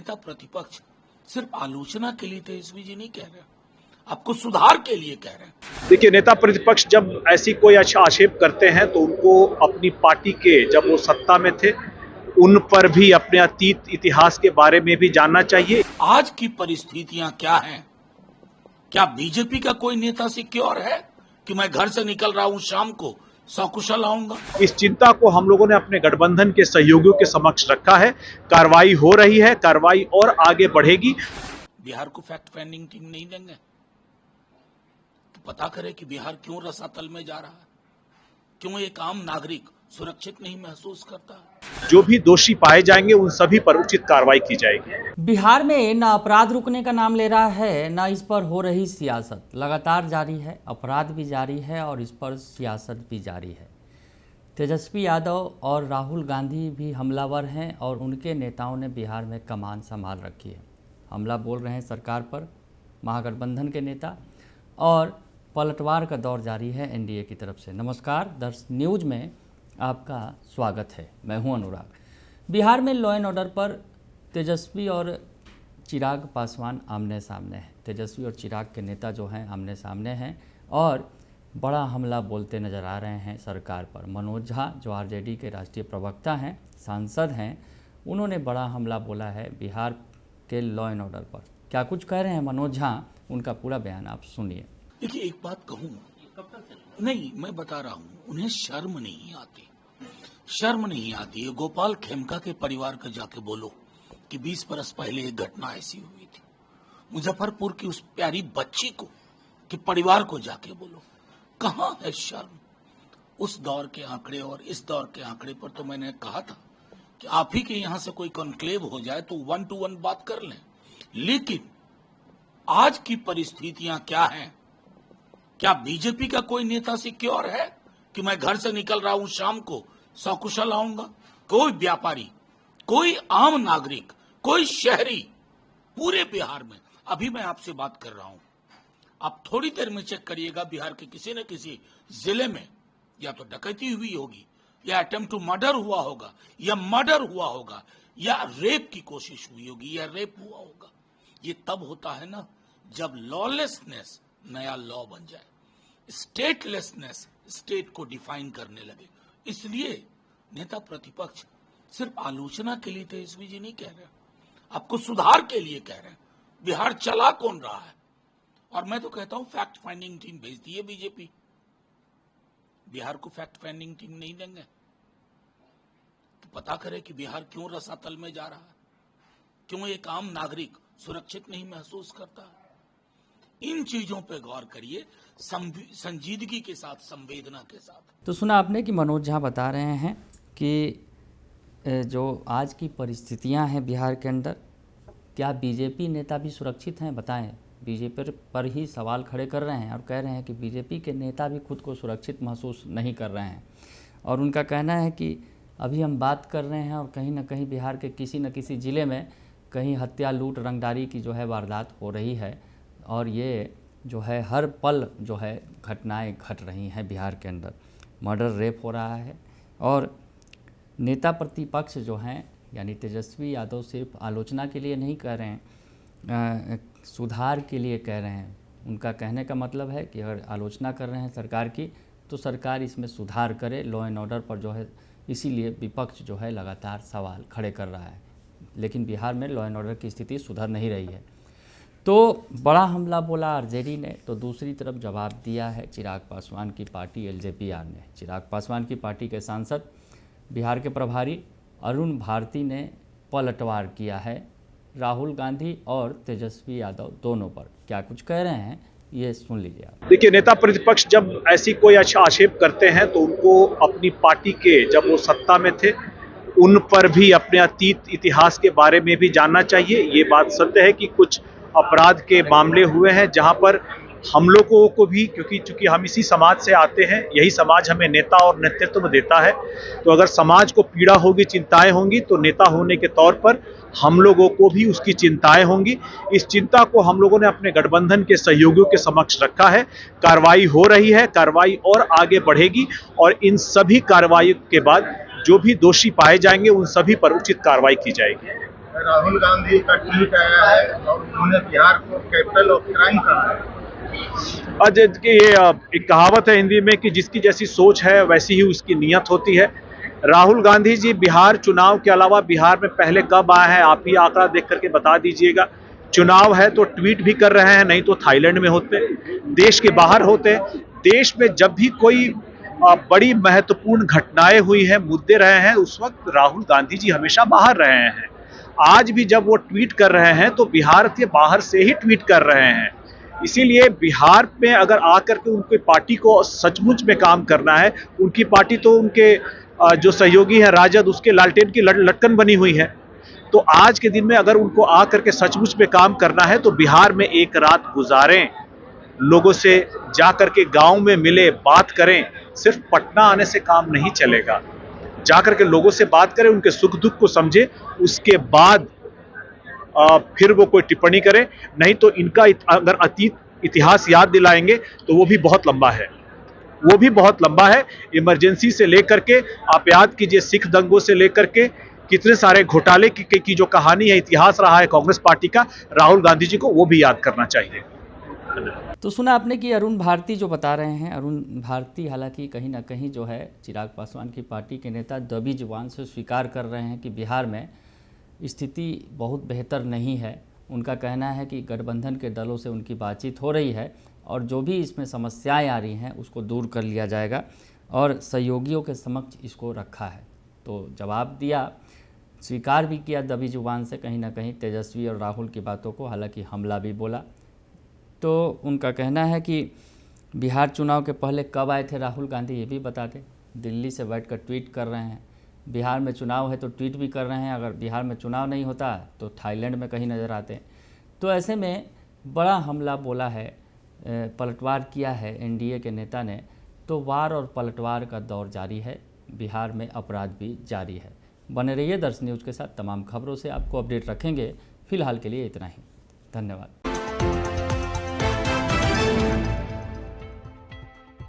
नेता प्रतिपक्ष सिर्फ आलोचना के लिए तेजस्वी जी नहीं कह रहे, आपको सुधार के लिए कह रहे हैं। देखिए, नेता प्रतिपक्ष जब ऐसी कोई अच्छा आक्षेप करते हैं तो उनको अपनी पार्टी के, जब वो सत्ता में थे, उन पर भी अपने अतीत इतिहास के बारे में भी जानना चाहिए। आज की परिस्थितियां क्या हैं? क्या बीजेपी का कोई नेता सिक्योर है कि मैं घर से निकल रहा हूं, शाम को सकुशल आऊंगा? इस चिंता को हम लोगों ने अपने गठबंधन के सहयोगियों के समक्ष रखा है। कार्रवाई हो रही है, कार्रवाई और आगे बढ़ेगी। बिहार को फैक्ट फाइंडिंग टीम नहीं देंगे तो पता करे कि बिहार क्यों रसातल में जा रहा है, क्यों एक आम नागरिक सुरक्षित नहीं महसूस करता। जो भी दोषी पाए जाएंगे उन सभी पर उचित कार्रवाई की जाएगी। बिहार में न अपराध रुकने का नाम ले रहा है, न इस पर हो रही सियासत। लगातार जारी है, अपराध भी जारी है और इस पर सियासत भी जारी है। तेजस्वी यादव और राहुल गांधी भी हमलावर हैं और उनके नेताओं ने बिहार में कमान संभाल रखी है। हमला बोल रहे हैं सरकार पर महागठबंधन के नेता और पलटवार का दौर जारी है एनडीए की तरफ से। नमस्कार, दर्श न्यूज में आपका स्वागत है। मैं हूं अनुराग। बिहार में लॉ एंड ऑर्डर पर तेजस्वी और चिराग पासवान आमने सामने हैं। तेजस्वी और चिराग के नेता जो हैं आमने सामने हैं और बड़ा हमला बोलते नज़र आ रहे हैं सरकार पर। मनोज झा जो आरजेडी के राष्ट्रीय प्रवक्ता हैं, सांसद हैं, उन्होंने बड़ा हमला बोला है बिहार के लॉ एंड ऑर्डर पर। क्या कुछ कह रहे हैं मनोज झा, उनका पूरा बयान आप सुनिए। देखिए, एक बात कहूं, नहीं मैं बता रहा हूं, उन्हें शर्म नहीं आती, शर्म नहीं आती। गोपाल खेमका के परिवार को जाके बोलो कि 20 बरस पहले एक घटना ऐसी हुई थी। मुजफ्फरपुर की उस प्यारी बच्ची को कि परिवार को जाके बोलो, कहां है शर्म? उस दौर के आंकड़े और इस दौर के आंकड़े पर तो मैंने कहा था कि आप ही के यहां से कोई कॉन्क्लेव हो जाए तो 1 to 1 बात कर लें। लेकिन आज की परिस्थितियां क्या हैं? क्या बीजेपी का कोई नेता सिक्योर है कि मैं घर से निकल रहा हूं, शाम को सकुशल आऊंगा? कोई व्यापारी, कोई आम नागरिक, कोई शहरी पूरे बिहार में, अभी मैं आपसे बात कर रहा हूं, आप थोड़ी देर में चेक करिएगा, बिहार के किसी न किसी जिले में या तो डकैती हुई होगी, या अटेम्प्ट टू मर्डर हुआ होगा, या मर्डर हुआ होगा, या रेप की कोशिश हुई होगी, या रेप हुआ होगा। ये तब होता है ना जब लॉलेसनेस नया लॉ बन जाए, स्टेटलेसनेस स्टेट को डिफाइन करने लगे। इसलिए नेता प्रतिपक्ष सिर्फ आलोचना के लिए तेजस्वी जी नहीं कह रहे, आपको सुधार के लिए कह रहे हैं। बिहार चला कौन रहा है? और मैं तो कहता हूं फैक्ट फाइंडिंग टीम भेजती है बीजेपी। बिहार को फैक्ट फाइंडिंग टीम नहीं देंगे तो पता करे कि बिहार क्यों रसातल में जा रहा है, क्यों एक आम नागरिक सुरक्षित नहीं महसूस करता। इन चीजों पे गौर करिए, संजीदगी के साथ, संवेदना के साथ। तो सुना आपने कि मनोज झा बता रहे हैं कि जो आज की परिस्थितियां हैं बिहार के अंदर, क्या बीजेपी नेता भी सुरक्षित हैं? बताएं। बीजेपी पर ही सवाल खड़े कर रहे हैं और कह रहे हैं कि बीजेपी के नेता भी खुद को सुरक्षित महसूस नहीं कर रहे हैं। और उनका कहना है कि अभी हम बात कर रहे हैं और कहीं ना कहीं बिहार के किसी न किसी ज़िले में कहीं हत्या, लूट, रंगदारी की जो है वारदात हो रही है और ये जो है हर पल जो है घटनाएं घट रही हैं बिहार के अंदर। मर्डर, रेप हो रहा है और नेता प्रतिपक्ष जो हैं यानी तेजस्वी यादव सिर्फ आलोचना के लिए नहीं कह रहे हैं, सुधार के लिए कह रहे हैं। उनका कहने का मतलब है कि अगर आलोचना कर रहे हैं सरकार की तो सरकार इसमें सुधार करे, लॉ एंड ऑर्डर पर जो है। इसीलिए विपक्ष जो है लगातार सवाल खड़े कर रहा है, लेकिन बिहार में लॉ एंड ऑर्डर की स्थिति सुधर नहीं रही है। तो बड़ा हमला बोला आरजेडी ने, तो दूसरी तरफ जवाब दिया है चिराग पासवान की पार्टी एलजेपीआर ने। चिराग पासवान की पार्टी के सांसद बिहार के प्रभारी अरुण भारती ने पलटवार किया है राहुल गांधी और तेजस्वी यादव दोनों पर। क्या कुछ कह रहे हैं ये सुन लीजिए आप। देखिए, नेता प्रतिपक्ष जब ऐसी कोई अच्छा आक्षेप करते हैं तो उनको अपनी पार्टी के, जब वो सत्ता में थे, उन पर भी अपने अतीत इतिहास के बारे में भी जानना चाहिए। ये बात सत्य है कि कुछ अपराध के मामले हुए हैं जहां पर हम लोगों को भी, क्योंकि चूंकि हम इसी समाज से आते हैं, यही समाज हमें नेता और नेतृत्व देता है, तो अगर समाज को पीड़ा होगी, चिंताएं होंगी, तो नेता होने के तौर पर हम लोगों को भी उसकी चिंताएं होंगी। इस चिंता को हम लोगों ने अपने गठबंधन के सहयोगियों के समक्ष रखा है। कार्रवाई हो रही है, कार्रवाई और आगे बढ़ेगी और इन सभी कार्रवाई के बाद जो भी दोषी पाए जाएंगे उन सभी पर उचित कार्रवाई की जाएगी। राहुल गांधी का ट्वीट आया है और उन्होंने बिहार को कैपिटल ऑफ क्राइम कहा है। अजय की ये एक कहावत है हिंदी में कि जिसकी जैसी सोच है वैसी ही उसकी नीयत होती है। राहुल गांधी जी बिहार चुनाव के अलावा बिहार में पहले कब आए हैं, आप ही आंकड़ा देख करके बता दीजिएगा। चुनाव है तो ट्वीट भी कर रहे हैं, नहीं तो थाईलैंड में होते, देश के बाहर होते। देश में जब भी कोई बड़ी महत्वपूर्ण घटनाएं हुई हैं, मुद्दे रहे हैं, उस वक्त राहुल गांधी जी हमेशा बाहर रहे हैं। आज भी जब वो ट्वीट कर रहे हैं तो बिहार के बाहर से ही ट्वीट कर रहे हैं। इसीलिए बिहार में अगर आकर के उनकी पार्टी को सचमुच में काम करना है, उनकी पार्टी तो उनके जो सहयोगी हैं राजद, उसके लालटेन की लटकन बनी हुई है। तो आज के दिन में अगर उनको आकर के सचमुच में काम करना है तो बिहार में एक रात गुजारें, लोगों से जाकर के गांव में मिले, बात करें। सिर्फ पटना आने से काम नहीं चलेगा, जाकर के लोगों से बात करें, उनके सुख दुख को समझे, उसके बाद फिर वो कोई टिप्पणी करे। नहीं तो इनका अगर अतीत इतिहास याद दिलाएंगे तो वो भी बहुत लंबा है, वो भी बहुत लंबा है। इमरजेंसी से लेकर के आप याद कीजिए, सिख दंगों से लेकर के कितने सारे घोटाले की जो कहानी है, इतिहास रहा है कांग्रेस पार्टी का, राहुल गांधी जी को वो भी याद करना चाहिए। तो सुना आपने कि अरुण भारती जो बता रहे हैं, अरुण भारती हालांकि कहीं ना कहीं जो है चिराग पासवान की पार्टी के नेता दबी जुबान से स्वीकार कर रहे हैं कि बिहार में स्थिति बहुत बेहतर नहीं है। उनका कहना है कि गठबंधन के दलों से उनकी बातचीत हो रही है और जो भी इसमें समस्याएं आ रही हैं उसको दूर कर लिया जाएगा और सहयोगियों के समक्ष इसको रखा है। तो जवाब दिया, स्वीकार भी किया दबी जुबान से कहीं ना कहीं तेजस्वी और राहुल की बातों को, हालांकि हमला भी बोला। तो उनका कहना है कि बिहार चुनाव के पहले कब आए थे राहुल गांधी ये भी बता दें। दिल्ली से बैठकर ट्वीट कर रहे हैं, बिहार में चुनाव है तो ट्वीट भी कर रहे हैं, अगर बिहार में चुनाव नहीं होता तो थाईलैंड में कहीं नज़र आते। तो ऐसे में बड़ा हमला बोला है, पलटवार किया है एनडीए के नेता ने। तो वार और पलटवार का दौर जारी है, बिहार में अपराध भी जारी है। बने रहिए दर्श न्यूज़ के साथ, तमाम खबरों से आपको अपडेट रखेंगे। फिलहाल के लिए इतना ही, धन्यवाद।